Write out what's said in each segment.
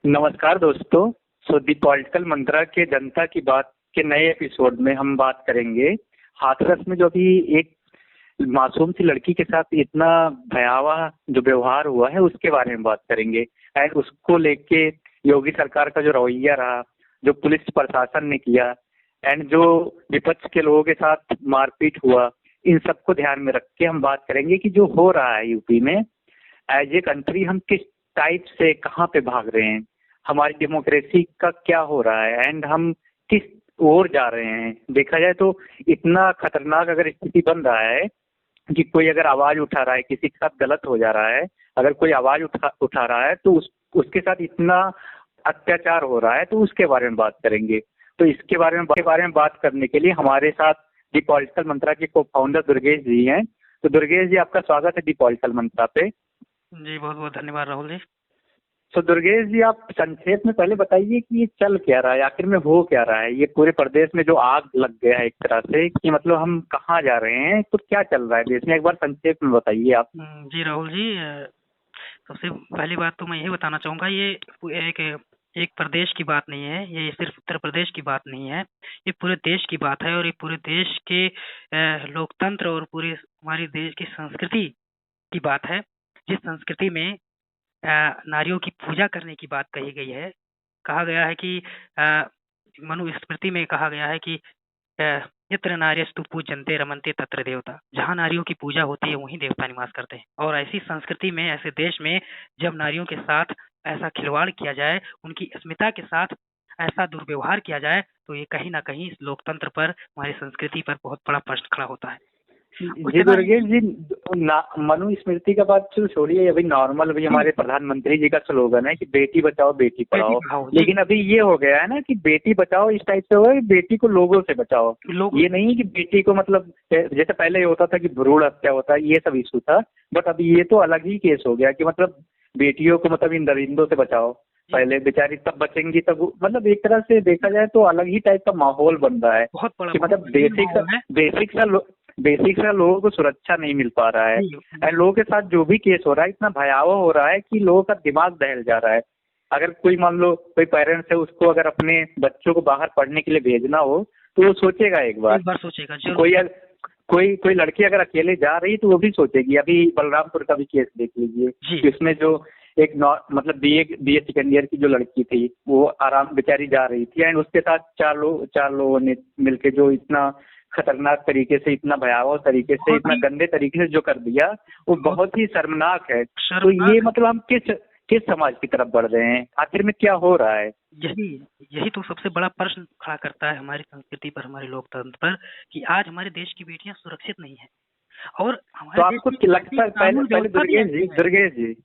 नमस्कार दोस्तों। The political मंत्रा के जनता की बात के नए एपिसोड में हम बात करेंगे हाथरस में जो भी एक मासूम सी लड़की के साथ इतना भयावह जो व्यवहार हुआ है उसके बारे में बात करेंगे। एंड उसको लेके योगी सरकार का जो रवैया रहा, जो पुलिस प्रशासन ने किया एंड जो विपक्ष के लोगों के साथ मारपीट हुआ, इन सबको ध्यान में रख के हम बात करेंगे कि जो हो रहा है यूपी में एज ए कंट्री हम किस टाइप से कहाँ पे भाग रहे हैं, हमारी डेमोक्रेसी का क्या हो रहा है एंड हम किस ओर जा रहे हैं। देखा जाए तो इतना खतरनाक अगर स्थिति बन रहा है कि कोई अगर आवाज उठा रहा है, किसी के साथ गलत हो जा रहा है, अगर कोई आवाज उठा रहा है तो उसके साथ इतना अत्याचार हो रहा है, तो उसके बारे में बात करेंगे। तो इसके बारे में बात करने के लिए हमारे साथ दी पॉलिटिकल मंत्रा के को फाउंडर दुर्गेश जी हैं। तो दुर्गेश जी, आपका स्वागत है दी पॉलिटिकल मंत्रा पे। जी बहुत बहुत धन्यवाद राहुल जी। तो दुर्गेश जी, आप संक्षेप में पहले बताइए कि ये चल क्या रहा है, आखिर में हो क्या रहा है। ये पूरे प्रदेश में जो आग लग गया है एक तरह से कि मतलब हम कहाँ जा रहे हैं, तो क्या चल रहा है देश में, एक बार संक्षेप में बताइए आप। जी राहुल जी, सबसे पहली बात तो मैं यही बताना चाहूँगा, ये एक एक प्रदेश की बात नहीं है, ये सिर्फ उत्तर प्रदेश की बात नहीं है, ये पूरे देश की बात है। और ये पूरे देश के लोकतंत्र और पूरे हमारे देश की संस्कृति की बात है, जिस संस्कृति में नारियों की पूजा करने की बात कही गई है। कहा गया है कि मनुस्मृति में कहा गया है कि यत्र नार्यस्तु पूज्यन्ते रमन्ते तत्र देवता। जहाँ नारियों की पूजा होती है वहीं देवता निवास करते हैं। और ऐसी संस्कृति में, ऐसे देश में जब नारियों के साथ ऐसा खिलवाड़ किया जाए, उनकी अस्मिता के साथ ऐसा दुर्व्यवहार किया जाए, तो ये कहीं ना कहीं इस लोकतंत्र पर, हमारी संस्कृति पर बहुत बड़ा प्रश्न खड़ा होता है। जी दुर्गेश जी, मनुस्मृति का बात तो छोड़िए, अभी नॉर्मल अभी हमारे प्रधानमंत्री जी का स्लोगन है कि बेटी बचाओ बेटी पढ़ाओ, लेकिन अभी ये हो गया है ना कि बेटी बचाओ इस टाइप से हो, बेटी को लोगों से बचाओ। ये नहीं कि बेटी को मतलब जैसे पहले ये होता था कि भ्रूण हत्या होता है, ये सब इशू था, बट अभी ये तो अलग ही केस हो गया कि मतलब बेटियों को मतलब इन दरिंदों से बचाओ। पहले बेचारी तब बचेंगी तब, मतलब एक तरह से देखा जाए तो अलग ही टाइप का माहौल बन रहा है बहुत बड़ा कि मतलब बेसिक सा लोगों को सुरक्षा नहीं मिल पा रहा है। एंड लोगों के साथ जो भी केस हो रहा है इतना भयावह हो रहा है कि लोगों का दिमाग दहल जा रहा है। अगर कोई मान लो कोई पेरेंट्स है, उसको अगर अपने बच्चों को बाहर पढ़ने के लिए भेजना हो तो वो सोचेगा एक बार सोचेगा। कोई लड़की अगर अकेले जा रही तो वो भी सोचेगी। अभी बलरामपुर का भी केस देख लीजिए, इसमें जो एक मतलब बीए सेकेंड ईयर की जो लड़की थी, वो आराम बेचारी जा रही थी एंड उसके साथ चार लोगों ने मिलके जो इतना खतरनाक तरीके से, इतना भयावह तरीके से, इतना गंदे तरीके से जो कर दिया, वो बहुत ही शर्मनाक है। तो ये मतलब हम किस समाज की तरफ बढ़ रहे हैं, आखिर में क्या हो रहा है। यही तो सबसे बड़ा प्रश्न खड़ा करता है हमारी संस्कृति पर, हमारे लोकतंत्र पर, कि आज हमारे देश की बेटियां सुरक्षित नहीं है। और तो आपको लगता है पहले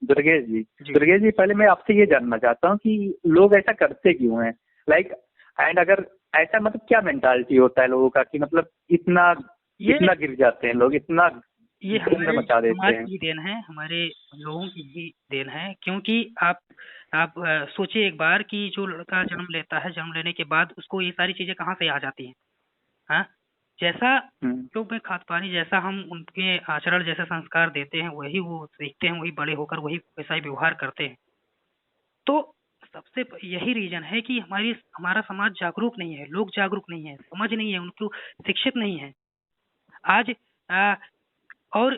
दुर्गेश जी पहले मैं आपसे ये जानना चाहता हूँ कि लोग ऐसा करते क्यों हैं, लाइक एंड अगर ऐसा मतलब क्या मेंटालिटी होता है लोगों का कि मतलब इतना गिर जाते हैं लोग, इतना ये मचा देते हैं। की देन है, हमारे लोगों की ही देन है। क्योंकि आप सोचिए एक बार कि जो लड़का जन्म लेता है, जन्म लेने के बाद उसको ये सारी चीजें कहाँ से आ जाती हैं। हाँ, जैसा जो में खाद पानी, जैसा हम उनके आचरण, जैसे संस्कार देते हैं, वही वो सीखते हैं, वही बड़े होकर वही वैसा ही व्यवहार करते हैं। तो सबसे यही रीजन है कि हमारा समाज जागरूक नहीं है, लोग जागरूक नहीं है, समझ नहीं है, उनको शिक्षित नहीं है आज। और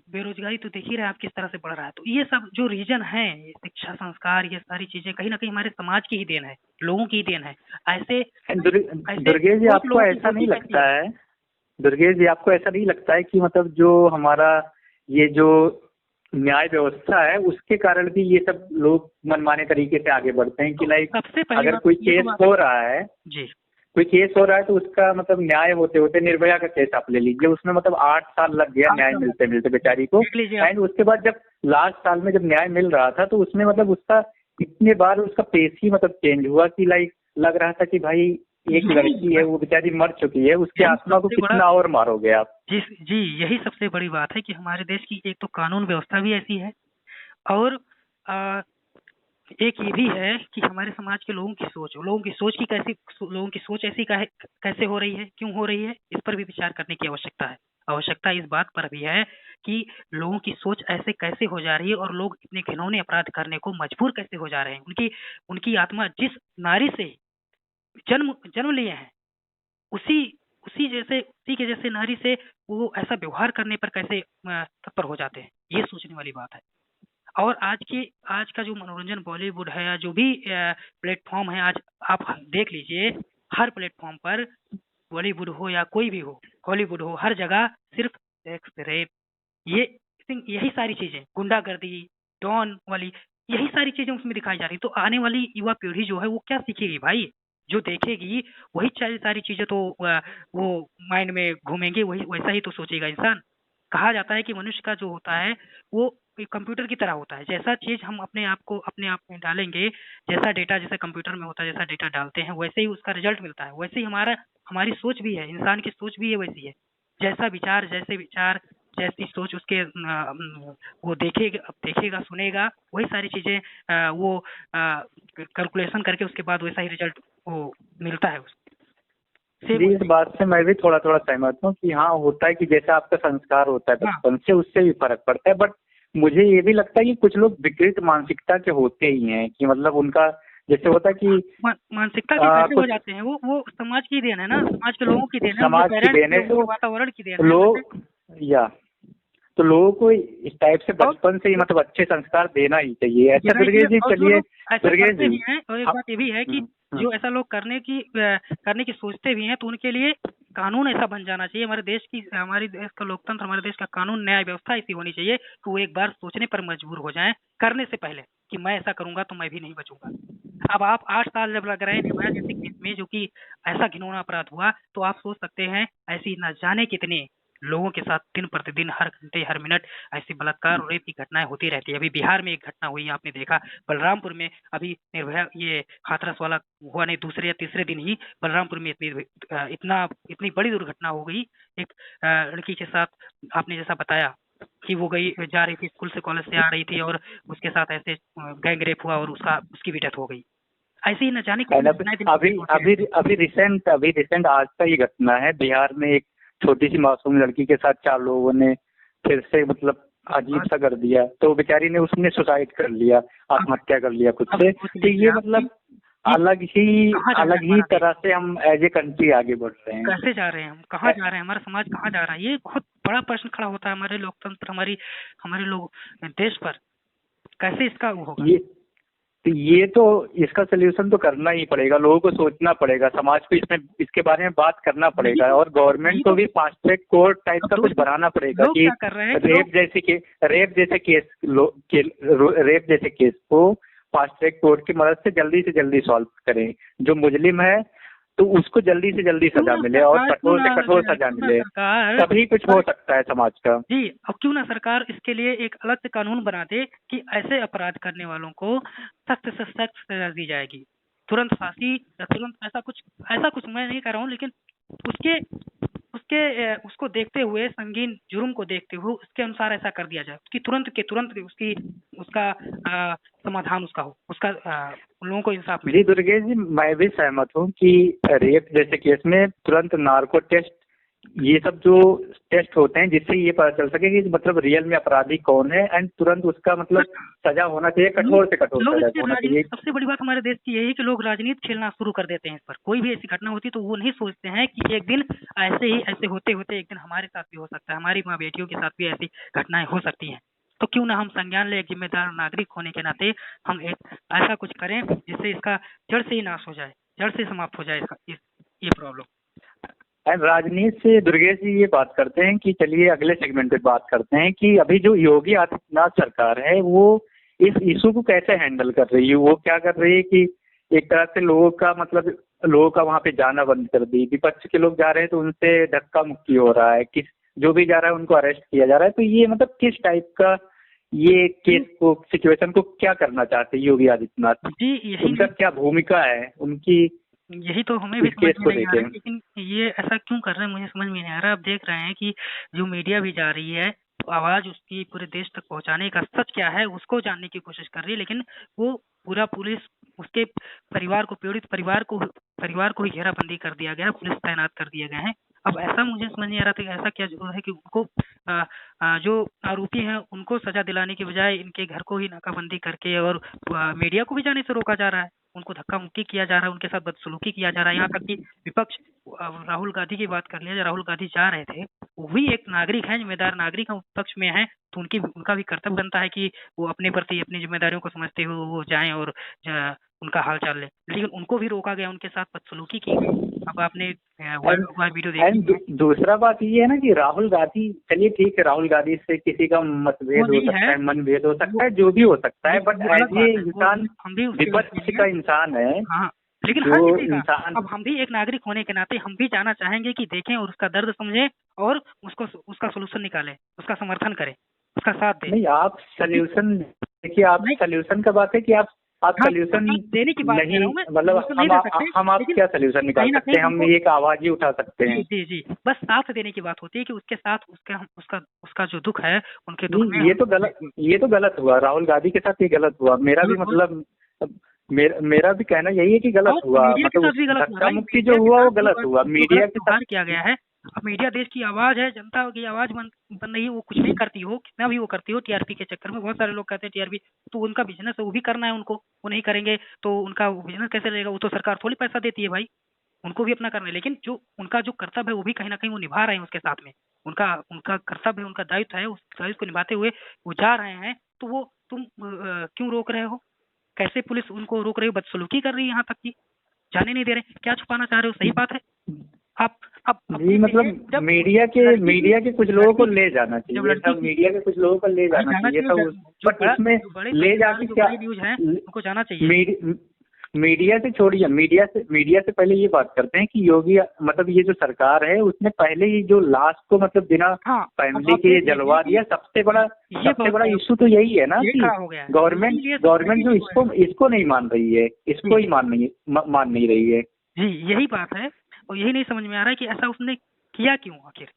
बेरोजगारी तो देख ही रहे हैं आप किस तरह से बढ़ रहा है। तो ये सब जो रीजन है, शिक्षा, संस्कार, ये सारी चीजें कहीं ना कहीं हमारे समाज की ही देन है, लोगों की ही देन है। ऐसे दुर्गेश जी, आपको ऐसा नहीं लगता है, दुर्गेश जी आपको ऐसा नहीं लगता है कि मतलब जो हमारा ये जो न्याय व्यवस्था है उसके कारण भी ये सब लोग मनमाने तरीके से आगे बढ़ते हैं कि लाइक अगर कोई केस हो रहा है जी, कोई केस हो रहा है तो उसका मतलब न्याय होते होते, निर्भया का केस आप ले लीजिए, उसमें मतलब 8 साल लग गया न्याय मिलते मिलते बेचारी को। एंड उसके बाद जब लास्ट साल में जब न्याय मिल रहा था तो उसमें मतलब उसका इतने बार उसका पेश ही मतलब चेंज हुआ कि लाइक लग रहा था कि भाई एक लड़की है, वो बेचारी मर चुकी है, उसके आत्मा को कितना और मारोगे आप। जी, यही सबसे बड़ी बात है कि हमारे देश की एक तो कानून व्यवस्था भी ऐसी है, और एक ये भी है कि हमारे समाज के लोगों की सोच ऐसी कैसे हो रही है, क्यों हो रही है, इस पर भी विचार करने की आवश्यकता है। आवश्यकता इस बात पर भी है कि लोगों की सोच ऐसे कैसे हो जा रही है और लोग इतने घिनौने अपराध करने को मजबूर कैसे हो जा रहे हैं। उनकी उनकी आत्मा जिस नारी से जन्म जन्म लिए हैं, उसी उसी के जैसे नारी से वो ऐसा व्यवहार करने पर कैसे तत्पर हो जाते हैं, ये सोचने वाली बात है। और आज का जो मनोरंजन बॉलीवुड है या जो भी प्लेटफॉर्म है, आज आप देख लीजिए, हर प्लेटफॉर्म पर बॉलीवुड हो या कोई भी हो, हॉलीवुड हो, हर जगह सिर्फ सेक्स, रेप, ये यही सारी चीजें, गुंडागर्दी, डॉन वाली, यही सारी चीजें उसमें दिखाई जा रही। तो आने वाली युवा पीढ़ी जो है वो क्या सीखेगी भाई? जो देखेगी वही सारी चीजें तो वो माइंड में घूमेंगी, वही वैसा ही तो सोचेगा इंसान। कहा जाता है कि मनुष्य का जो होता है वो एक कंप्यूटर की तरह होता है। जैसा चीज हम अपने आप में डालेंगे, जैसा डेटा जैसे कंप्यूटर में होता है, जैसा डेटा डालते हैं वैसे ही उसका रिजल्ट मिलता है। वैसे ही हमारी सोच भी है, इंसान की सोच भी है वैसी है। जैसे विचार जैसी सोच उसके वो देखेगा सुनेगा, वही सारी चीजें वो कैलकुलेशन करके उसके बाद वैसा ही रिजल्ट वो मिलता है उससे। जी, इस बात से मैं भी थोड़ा थोड़ा सहमत हूँ कि हाँ होता है कि जैसा आपका संस्कार होता है हाँ, बचपन से, उससे भी फर्क पड़ता है। बट मुझे ये भी लगता है कि कुछ लोग विकृत मानसिकता के होते ही हैं, कि मतलब उनका जैसे होता है कि मानसिकता के कैसे हो कुछ जाते हैं, वो समाज की देन है ना, समाज के लोगों की देन है, उनके समाज की पेरेंट्स देन की, है, उनके तो वातावरण की देन है वैसे। लोग या तो लोगों को इस टाइप से और बचपन से ही मतलब अच्छे संस्कार देना ही चाहिए। ऐसा देना ही चाहिए। दुर्गेश जी, और जो चलिए लोग ऐसा दुर्गेश करते जी भी हैं, और एक आप बात ये भी है कि हम्म, जो ऐसा लोग करने की सोचते भी हैं, तो उनके लिए कानून ऐसा बन जाना चाहिए। हमारे देश का लोकतंत्र, हमारे देश का कानून, न्याय व्यवस्था ऐसी होनी चाहिए कि वो एक बार सोचने पर मजबूर हो जाएं, करने से पहले, कि मैं ऐसा करूंगा तो मैं भी नहीं बचूंगा। अब आप 8 साल जब लग रहे हैं निर्भया जैसे केस में, जो कि ऐसा घिनौना अपराध हुआ, तो आप सोच सकते हैं ऐसी न जाने कितने लोगों के साथ दिन प्रतिदिन, हर घंटे, हर मिनट ऐसी बलात्कार और रेप की घटनाएं होती रहती है। अभी बिहार में एक घटना हुई, आपने देखा, बलरामपुर में। अभी निर्भया ये हाथरस वाला हुआ नहीं, दूसरे या तीसरे दिन ही बलरामपुर में इतनी बड़ी दुर्घटना हो गई। एक लड़की के साथ, आपने जैसा बताया कि वो जा रही थी, स्कूल से कॉलेज से आ रही थी, और उसके साथ ऐसे गैंग रेप हुआ और उसकी भी डेथ हो गई। ऐसे ही न जाने कितनी घटनाएं दिन अभी प्रतिदिन होती अभी रहती अभी रिसेंट आज का ये घटना है, बिहार में एक छोटी सी मासूम लड़की के साथ 4 लोगों ने फिर से मतलब अजीब हैं। सा कर दिया, तो बेचारी ने उसने सुसाइड कर लिया, अब आत्महत्या कर लिया खुद अब से। सोच तो लीजिए ये आप मतलब कि कहाँ जा रहा है अलग ही हमारा देश, तरह से हम एज ए कंट्री आगे बढ़ रहे हैं। कैसे जा रहे हैं हम, कहाँ जा रहे हैं, हमारा समाज कहाँ जा रहा है, ये बहुत बड़ा प्रश्न खड़ा होता है हमारे लोकतंत्र, हमारे लोग देश पर। कैसे इसका वो होगा? ये तो इसका सोल्यूशन तो करना ही पड़ेगा, लोगों को सोचना पड़ेगा, समाज को इसके बारे में बात करना यही पड़ेगा, तो और यही गवर्नमेंट को तो भी फास्ट ट्रैक कोर्ट टाइप अब का लोग कुछ बनाना पड़ेगा लोग कि क्या कर रहे हैं कि लोग रेप जैसे केस को फास्ट ट्रैक कोर्ट की मदद से जल्दी सॉल्व करें। जो मुजरिम है तो उसको जल्दी से जल्दी क्यों सजा ना मिले, और सरकार कठोर से कठोर सजा क्यों ना मिले, सरकार तभी कुछ हो सकता है समाज का। जी, अब क्यों ना सरकार इसके लिए एक अलग से कानून बना दे कि ऐसे अपराध करने वालों को सख्त से सख्त सजा दी जाएगी, तुरंत फांसी या तुरंत ऐसा कुछ मैं नहीं कर रहा हूँ, लेकिन उसके उसको देखते हुए, संगीन जुर्म को देखते हुए उसके अनुसार ऐसा कर दिया जाए, उसकी तुरंत उसका समाधान उसका हो, उन लोगों को इंसाफ मिले। जी दुर्गेश जी, मैं भी सहमत हूँ कि रेप जैसे केस में तुरंत नार्को टेस्ट, ये सब जो टेस्ट होते हैं जिससे ये पता चल सके कि मतलब रियल में अपराधी कौन है, एंड तुरंत उसका मतलब सजा होना चाहिए, कठोर से कठोर लोग सजा इससे होना चाहिए। राजनीति, सबसे बड़ी बात हमारे देश की यही है कि लोग राजनीति खेलना शुरू कर देते हैं इस पर। कोई भी ऐसी घटना होती है तो वो नहीं सोचते हैं कि एक दिन ऐसे होते होते एक दिन हमारे साथ भी हो सकता है, हमारी माँ बेटियों के साथ भी ऐसी घटनाएं हो सकती हैं। तो क्यों ना हम संज्ञान ले, एक जिम्मेदार नागरिक होने के नाते हम एक ऐसा कुछ करें जिससे इसका जड़ से ही नाश हो जाए, जड़ से समाप्त हो जाए ये प्रॉब्लम। एंड राजनीति से दुर्गेश जी ये बात करते हैं कि चलिए अगले सेगमेंट पे बात करते हैं कि अभी जो योगी आदित्यनाथ सरकार है वो इस इशू को कैसे हैंडल कर रही है। वो क्या कर रही है कि एक तरह से लोगों का वहाँ पे जाना बंद कर दी, विपक्ष के लोग जा रहे हैं तो उनसे धक्का मुक्की हो रहा है, किस जो भी जा रहा है उनको अरेस्ट किया जा रहा है। तो ये मतलब किस टाइप का ये केस को सिचुएशन को क्या करना चाहते हैं योगी आदित्यनाथ, जी, उनका क्या भूमिका है उनकी यही तो हमें भी इस समझ केस में को नहीं आ रहा है, लेके। लेकिन ये ऐसा क्यों कर रहे हैं मुझे समझ में नहीं आ रहा। आप देख रहे हैं कि जो मीडिया भी जा रही है, तो आवाज उसकी पूरे देश तक पहुंचाने का, सच क्या है उसको जानने की कोशिश कर रही है, लेकिन वो पूरा पुलिस, उसके परिवार को, पीड़ित परिवार को ही घेराबंदी कर दिया गया है, पुलिस तैनात कर दिए गए हैं। अब ऐसा मुझे समझ नहीं आ रहा था कि ऐसा क्या जरूर है कि उनको जो आरोपी हैं उनको सजा दिलाने की बजाय इनके घर को ही नाकाबंदी करके और मीडिया को भी जाने से रोका जा रहा है, उनको धक्का मुक्की किया जा रहा है, उनके साथ बदसलूकी किया जा रहा है। यहाँ तक कि विपक्ष, राहुल गांधी की बात कर लिया, राहुल गांधी जा रहे थे, वो भी एक नागरिक हैं, जिम्मेदार नागरिक हैं, पक्ष में हैं, तो उनका भी कर्तव्य बनता है कि वो अपने प्रति अपनी जिम्मेदारियों को समझते हुए वो जाएं और उनका हाल चाल ले। लेकिन उनको भी रोका गया, उनके साथ बदसलूकी की गई। अब आपने वीडियो देखी। दूसरा बात ये है ना कि राहुल गांधी, चलिए ठीक है, राहुल गांधी से किसी का मतभेद हो सकता है, मनभेद हो सकता है, जो भी हो सकता है, बट ये इंसान विपक्ष का इंसान है। हाँ, लेकिन हर किसी का, अब हम भी एक नागरिक होने के नाते हम भी जाना चाहेंगे कि देखें और उसका दर्द समझें और उसका सोल्यूशन निकालें, उसका समर्थन करें, उसका साथ दें। नहीं, आप सोल्यूशन देखिए, आप सोल्यूशन का बात है कि आप सोल्यूशन देने की बात नहीं, मतलब हम आप क्या सोल्यूशन निकाल सकते हैं? हम एक आवाज ही उठा सकते हैं। जी जी, बस साथ देने की बात होती है कि उसके साथ उसका जो दुख है, उनके दुख में। ये तो गलत हुआ, राहुल गांधी के साथ ये गलत हुआ। मेरा भी मतलब मेरा भी कहना यही है कि गलत हुआ, मतलब धक्का मुक्की जो हुआ वो गलत हुआ, मीडिया के साथ किया गया है। अब मीडिया देश की आवाज है, जनता की आवाज बन रही है, वो कुछ भी करती हो, कितना भी वो करती हो, टीआरपी के चक्कर में। बहुत सारे लोग कहते हैं टीआरपी तो उनका बिजनेस है, वो भी करना है उनको, वो नहीं करेंगे तो उनका बिजनेस कैसे रहेगा? वो तो सरकार थोड़ी पैसा देती है भाई, उनको भी अपना करना है। लेकिन जो उनका जो कर्तव्य है वो भी कहीं ना कहीं वो निभा रहे हैं उसके साथ में, उनका कर्तव्य है, उनका दायित्व है, उस दायित्व को निभाते हुए वो जा रहे हैं। तो वो तुम क्यों रोक रहे हो? कैसे पुलिस उनको रोक रही हो? बदसलूकी कर रही है, यहाँ तक कि जाने नहीं दे रहे। क्या छुपाना चाह रहे हो? सही बात है। आप जी, मतलब मीडिया के कुछ लोगों को ले जाना चाहिए, सब मीडिया के कुछ लोगों को ले जाना चाहिए, तो बट उसमें ले जाके क्या न्यूज है उनको जाना चाहिए। मीडिया से छोड़िए, मीडिया से पहले ये बात करते हैं कि योगी, मतलब ये जो सरकार है उसने पहले ही जो लाश को मतलब बिना फैमिली के जलवा दिया। सबसे बड़ा इशू तो यही है ना कि गवर्नमेंट जो इसको नहीं मान रही है, इसको ही मान नहीं रही है। जी, यही बात है, और यही नहीं समझ में आ रहा है कि ऐसा उसने किया क्यों आखिर।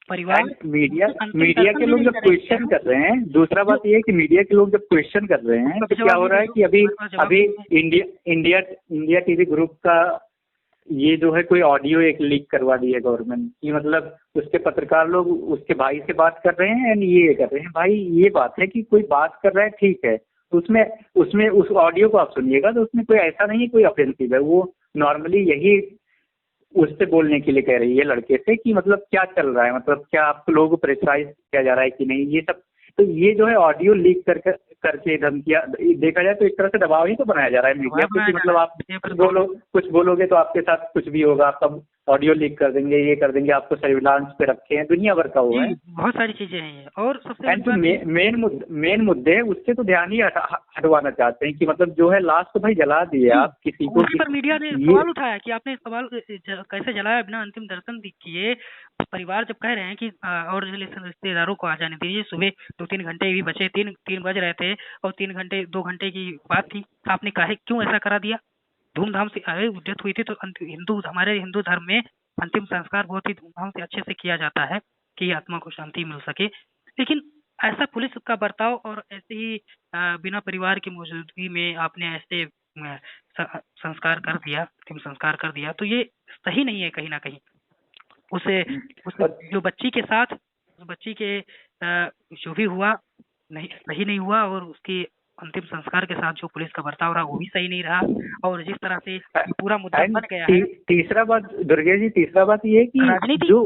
परिवार मीडिया के लोग जब क्वेश्चन कर रहे हैं, दूसरा बात ये है कि मीडिया के लोग जब क्वेश्चन कर रहे हैं तो क्या हो रहा है कि अभी इंडिया टीवी ग्रुप का ये जो है कोई ऑडियो एक लीक करवा दी है गवर्नमेंट की, मतलब उसके पत्रकार लोग उसके भाई से बात कर रहे हैं एंड ये कर रहे हैं। भाई ये बात है कि कोई बात कर रहा है, ठीक है, तो उसमें उस ऑडियो को आप सुनिएगा तो उसमें कोई ऐसा नहीं है कोई ऑफेंसिव है, वो नॉर्मली यही उससे बोलने के लिए कह रही है लड़के से कि मतलब क्या चल रहा है, मतलब क्या आप लोगों को प्रेशराइज किया जा रहा है कि नहीं, ये सब। तो ये जो है ऑडियो लीक करके धमकियां, देखा जाए तो एक तरह से दबाव ही तो बनाया जा रहा है मीडिया पे कि मतलब आप कुछ बोलोगे तो आपके साथ कुछ भी होगा, आपका ऑडियो लीक कर देंगे, ये कर देंगे, आपको सर्विलांस पे रखे हैं, दुनिया भर का हुआ है, बहुत सारी चीजें हैं। और सबसे मेन मुद्दे उससे तो ध्यान ही हटवाना चाहते हैं कि मतलब जो है लाश तो भाई जला दिए आप किसी को। पर मीडिया ने सवाल उठाया कि आपने सवाल कैसे जलाया बिना अंतिम दर्शन किए। परिवार जब कह रहे हैं कि और रिश्तेदारों को आ जाने दीजिए, सुबह 2-3 घंटे भी बचे, 3 बज रहे थे और 2 घंटे की बात थी, आपने काहे क्यों ऐसा करा दिया? धूमधाम से डेथ हुई थी तो हमारे हिंदू धर्म में अंतिम संस्कार बहुत ही धूमधाम से अच्छे से किया जाता है कि आत्मा को शांति मिल सके। लेकिन ऐसा पुलिस का बर्ताव और ऐसे ही बिना परिवार की मौजूदगी में आपने ऐसे संस्कार कर दिया, अंतिम संस्कार कर दिया, तो ये सही नहीं है कहीं ना कहीं। उसे जो बच्ची के साथ बच्ची के जो भी हुआ नहीं सही नहीं हुआ, और उसकी अंतिम संस्कार के साथ जो पुलिस का बर्ताव रहा वो भी सही नहीं रहा, और जिस तरह से पूरा मुद्दा बन गया है। तीसरा बात दुर्गे जी, तीसरा बात ये है कि जो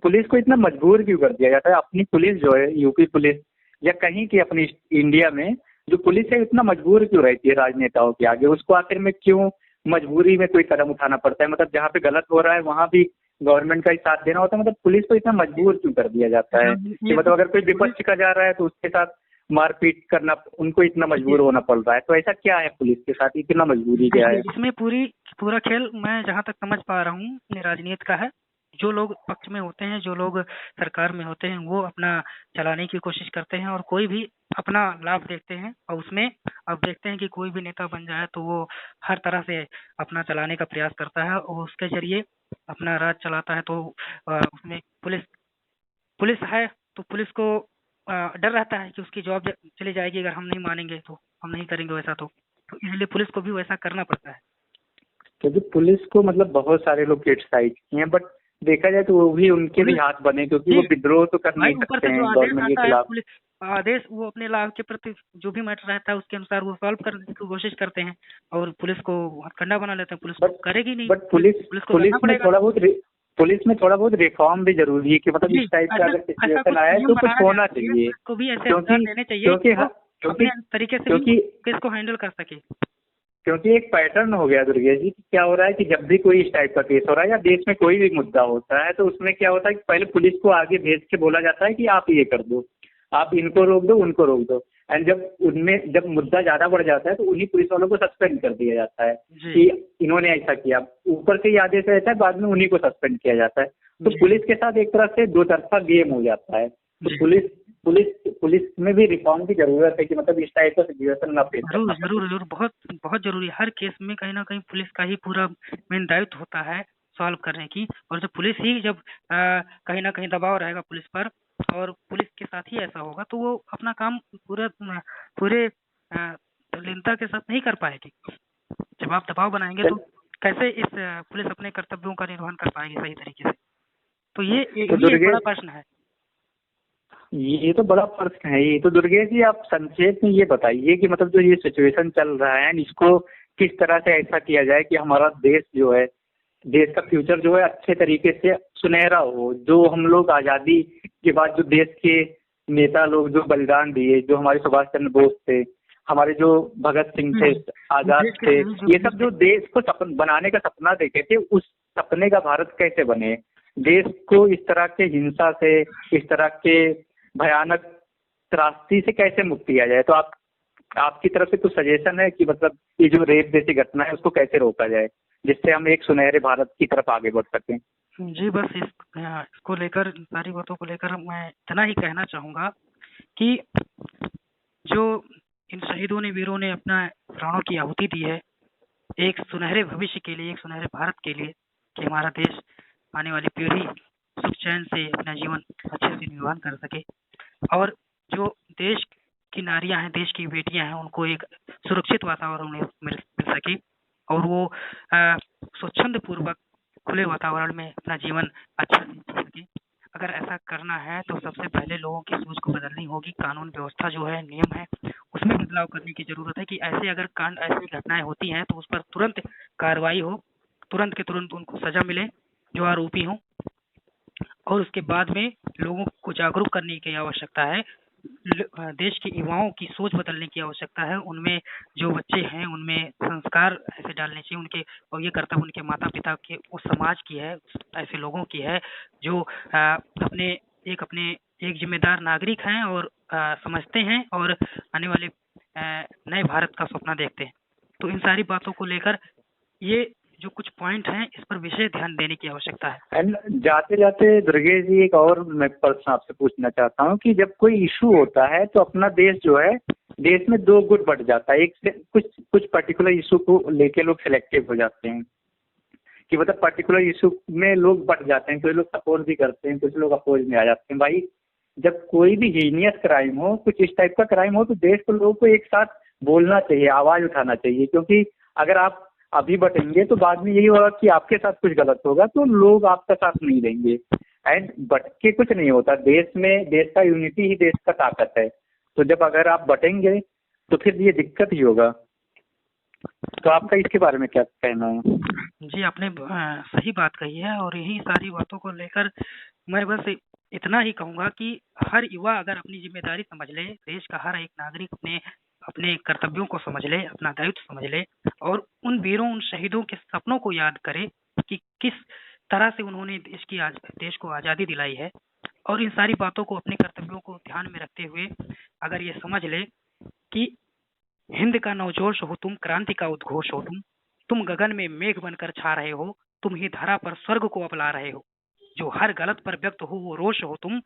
पुलिस को इतना मजबूर क्यों कर दिया जाता है? अपनी पुलिस जो है, यूपी पुलिस या कहीं की अपनी इंडिया में जो पुलिस है, इतना मजबूर क्यों रहती है राजनेताओं के आगे? उसको आखिर में क्यों मजबूरी में कोई कदम उठाना पड़ता है? मतलब जहाँ पे गलत हो रहा है वहाँ भी गवर्नमेंट का ही साथ देना होता है, मतलब पुलिस को इतना मजबूर क्यों कर दिया जाता है कि मतलब अगर कोई विपक्ष का जा रहा है तो उसके साथ मारपीट करना, उनको इतना मजबूर होना पड़ रहा है? तो ऐसा क्या है पुलिस के साथ, इतना मजबूरी क्या है? इसमें पूरा खेल मैं जहाँ तक समझ पा रहा हूँ राजनीति का है। जो लोग पक्ष में होते हैं, जो लोग सरकार में होते हैं, वो अपना चलाने की कोशिश करते हैं और कोई भी अपना लाभ देखते हैं, और उसमें अब देखते हैं कि कोई भी नेता बन जाए तो वो हर तरह से अपना चलाने का प्रयास करता है और उसके जरिए अपना राज चलाता है। तो उसमें पुलिस है तो पुलिस को डर रहता है कि उसकी जॉब चली जाएगी अगर हम नहीं मानेंगे, तो हम नहीं करेंगे वैसा, तो इसलिए पुलिस को भी वैसा करना पड़ता है। क्योंकि पुलिस को मतलब बहुत सारे लोग क्रिटिसाइज किए हैं, बट देखा जाए तो वो भी उनके भी पुलिस हाथ बने, क्योंकि वो जी विद्रोह तो कर भाई, नहीं ऊपर सकते से जो हैं आदेश गवर्नमेंट के आता है खिलाफ। पुलिस आदेश वो अपने लाभ के प्रति जो भी मैटर रहता है उसके अनुसार वो सॉल्व करने की कोशिश करते हैं और पुलिस को हथकंडा बना लेते हैं। पुलिस बट करेगी नहीं, बट पुलिस पुलिस पुलिस को पुलिस लड़ना में पड़ेगा। थोड़ा बहुत पुलिस में थोड़ा बहुत रिफॉर्म भी जरूरी है, कि मतलब जी, इस टाइप का ऐसा अगर ऐसा सिचुएशन कुछ आया है नियम तो कुछ बनाना होना चाहिए, चाहिए। पुलिस को भी ऐसे अधिकार क्योंकि देने चाहिए क्योंकि कि वो क्योंकि अपने तरीके से भी क्योंकि केस को हैंडल कर सके। क्योंकि एक पैटर्न हो गया दुर्गेश जी, कि क्या हो रहा है कि जब भी कोई इस टाइप का केस हो रहा है या देश में कोई भी मुद्दा होता है, तो उसमें क्या होता है कि पहले पुलिस को आगे भेज के बोला जाता है कि आप ये कर दो, आप इनको रोक दो, उनको रोक दो। एंड जब मुद्दा ज्यादा बढ़ जाता है तो उन्हीं पुलिस वालों को सस्पेंड कर दिया जाता है जी कि इन्होंने ऐसा किया। ऊपर से ही आदेश रहता है, बाद में उन्हीं को सस्पेंड किया जाता है। तो जी पुलिस के साथ एक तरह से दो तरफा गेम हो जाता है। तो जी पुलिस पुलिस पुलिस में भी रिफॉर्म की जरूरत है, कि मतलब इस टाइप का सिचुएशन ना फेस जरूर करना पड़े। जरूर जरूर, बहुत बहुत जरूरी है। हर केस में कहीं ना कहीं पुलिस का ही पूरा मेन दायित्व होता है सॉल्व करने की। और जब पुलिस ही जब कहीं ना कहीं दबाव रहेगा पुलिस पर और पुलिस के साथ ही ऐसा होगा तो वो अपना काम पूरे तल्लीनता के साथ नहीं कर पाएगी। जब आप दबाव बनाएंगे तो कैसे इस पुलिस अपने कर्तव्यों का निर्वहन कर पाएगी सही तरीके से? तो ये तो भी एक बड़ा दुर्गेश, प्रश्न है। ये तो बड़ा प्रश्न है। ये तो दुर्गेश जी, आप संक्षेप में ये बताइए कि मतलब जो ये सिचुएशन चल रहा है इसको किस तरह से ऐसा किया जाए कि हमारा देश जो है, देश का फ्यूचर जो है अच्छे तरीके से सुनहरा हो। जो हम लोग आज़ादी के बाद जो देश के नेता लोग जो बलिदान दिए, जो हमारे सुभाष चंद्र बोस थे, हमारे जो भगत सिंह थे, आजाद देश के थे, शहीद जो ये सब जो देश को बनाने का सपना देखे थे, उस सपने का भारत कैसे बने। देश को इस तरह के हिंसा से, इस तरह के भयानक त्रासदी से कैसे मुक्ति आ जाए। तो आपकी तरफ से कुछ सजेशन है कि मतलब ये जो रेप जैसी घटना है उसको कैसे रोका जाए, जिससे हम एक सुनहरे भारत की तरफ आगे बढ़ सकें। जी बस इसको लेकर, इन सारी बातों को लेकर मैं इतना ही कहना चाहूँगा कि जो इन शहीदों ने, वीरों ने अपना प्राणों की आहुति दी है एक सुनहरे भविष्य के लिए, एक सुनहरे भारत के लिए, कि हमारा देश आने वाली पीढ़ी सुख चैन से अपना जीवन अच्छे से निर्वाह कर सके और जो देश की नारियां हैं, देश की बेटियां हैं, उनको एक सुरक्षित वातावरण मिल सके और वो स्वच्छंद पूर्वक खुले वातावरण में अपना जीवन अच्छा से जी सके। अगर ऐसा करना है तो सबसे पहले लोगों की सोच को बदलनी होगी। कानून व्यवस्था जो है, नियम है, उसमें बदलाव करने की जरूरत है कि ऐसे अगर कांड, ऐसी घटनाएं होती हैं तो उस पर तुरंत कार्रवाई हो, तुरंत के तुरंत उनको सजा मिले जो आरोपी हों। और उसके बाद में लोगों को जागरूक करने की आवश्यकता है। देश के युवाओं की सोच बदलने की आवश्यकता है। उनमें जो बच्चे हैं उनमें संस्कार ऐसे डालने चाहिए उनके, और ये कर्तव्य उनके माता पिता के, उस समाज की है, ऐसे लोगों की है जो अपने एक जिम्मेदार नागरिक हैं और समझते हैं और आने वाले नए भारत का सपना देखते हैं। तो इन सारी बातों को लेकर ये जो कुछ पॉइंट हैं इस पर विशेष ध्यान देने की आवश्यकता है। एंड जाते जाते दुर्गेश जी, एक और मैं प्रश्न आपसे पूछना चाहता हूँ कि जब कोई इशू होता है तो अपना देश जो है, देश में दो गुट बढ़ जाता है। एक से कुछ पर्टिकुलर इशू को लेके लोग सिलेक्टिव हो जाते हैं, कि मतलब पर्टिकुलर इशू में लोग बढ़ जाते हैं, कुछ लोग सपोर्ट भी करते हैं, कुछ लोग अपोज में आ जाते हैं। भाई, जब कोई भी हीनियस क्राइम हो, कुछ इस टाइप का क्राइम हो, तो देश को लोगों को एक साथ बोलना चाहिए, आवाज उठाना चाहिए। क्योंकि अगर आप अभी बटेंगे तो बाद में यही होगा कि आपके साथ कुछ गलत होगा तो लोग आपका साथ नहीं देंगे। एंड बट के कुछ नहीं होता देश में, देश का यूनिटी ही देश का ताकत है। तो जब अगर आप बटेंगे तो फिर ये दिक्कत ही होगा। तो आपका इसके बारे में क्या कहना है? जी आपने सही बात कही है और यही सारी बातों को लेकर मैं बस इतना ही कहूँगा कि हर युवा अगर अपनी जिम्मेदारी समझ ले, देश का हर एक नागरिक अपने अपने कर्तव्यों को समझ ले, अपना दायित्व समझ ले और उन वीरों, उन शहीदों के सपनों को याद करे कि किस तरह से उन्होंने देश को आज़ादी दिलाई है, और इन सारी बातों को, अपने कर्तव्यों को ध्यान में रखते हुए अगर ये समझ ले कि हिंद का नवजोश हो तुम, क्रांति का उद्घोष हो तुम गगन में मेघ बनकर छा रहे हो, तुम ही धरा पर स्वर्ग को अपला रहे हो, जो हर गलत पर व्यक्त हो वो रोष हो तुम,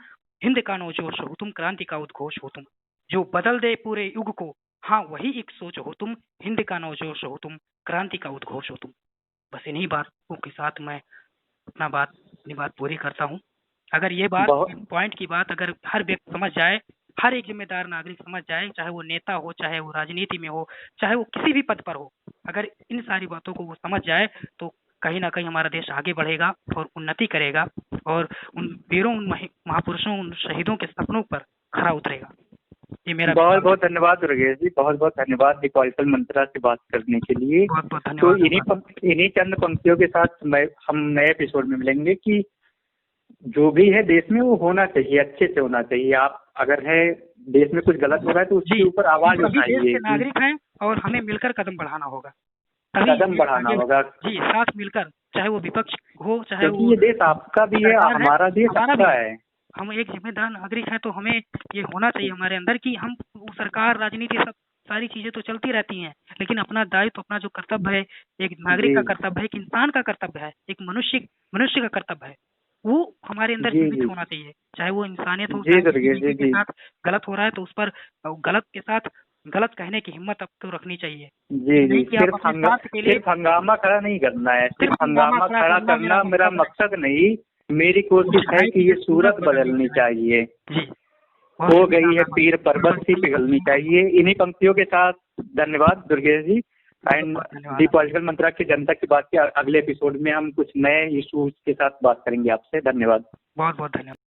हिंद का नवजोश हो तुम, क्रांति का उद्घोष हो तुम, जो बदल दे पूरे युग को, हाँ वही एक सोच हो तुम, हिंद का नवजोश हो तुम, क्रांति का उद्घोष हो तुम। बस इन्हीं बातों के साथ मैं अपनी बात पूरी करता हूँ। अगर ये बात, पॉइंट की बात अगर हर व्यक्ति समझ जाए, हर एक जिम्मेदार नागरिक समझ जाए, चाहे वो नेता हो, चाहे वो राजनीति में हो, चाहे वो किसी भी पद पर हो, अगर इन सारी बातों को वो समझ जाए तो कहीं ना कहीं हमारा देश आगे बढ़ेगा और उन्नति करेगा और उन वीरों, उन महापुरुषों, उन शहीदों के सपनों पर खरा उतरेगा। ये मेरा बहुत बहुत धन्यवाद दुर्गेश जी, बहुत बहुत धन्यवाद द पॉलिटिकल मंत्रा से बात करने के लिए। बहुत बहुत तो धन्यवाद। इन्हीं चंद पंक्तियों के साथ हम नए एपिसोड में मिलेंगे कि जो भी है देश में वो होना चाहिए, अच्छे से होना चाहिए। आप अगर है देश में कुछ गलत हो रहा है तो उसके ऊपर आवाज उठाइए। नागरिक हैं और हमें मिलकर कदम बढ़ाना होगा, कदम बढ़ाना होगा जी, साथ मिलकर, चाहे वो विपक्ष हो, चाहे वो, ये देश आपका भी है, हमारा देश सबका है। हम एक जिम्मेदार नागरिक हैं तो हमें ये होना चाहिए हमारे अंदर कि हम, सरकार, राजनीति, सब सारी चीजें तो चलती रहती हैं, लेकिन अपना दायित्व, अपना जो कर्तव्य है, एक नागरिक का कर्तव्य है, एक इंसान का कर्तव्य है, एक मनुष्य का कर्तव्य है, वो हमारे अंदर जीवित होना चाहिए। चाहे वो इंसानियत हो, किसी के साथ गलत हो रहा है तो उस पर गलत के साथ गलत कहने की हिम्मत अब तो रखनी चाहिए। जी, सिर्फ हंगामा खड़ा नहीं करना है, सिर्फ हंगामा खड़ा करना मेरा मकसद नहीं, मेरी कोशिश है कि ये सूरत बदलनी चाहिए। हो गई है पीर पर्वत सी पिघलनी चाहिए। इन्हीं पंक्तियों के साथ धन्यवाद दुर्गेश जी। एंड दी पॉलिटिकल मंत्रा की जनता की बात के अगले एपिसोड में हम कुछ नए इशूज के साथ बात करेंगे आपसे। धन्यवाद, बहुत बहुत धन्यवाद।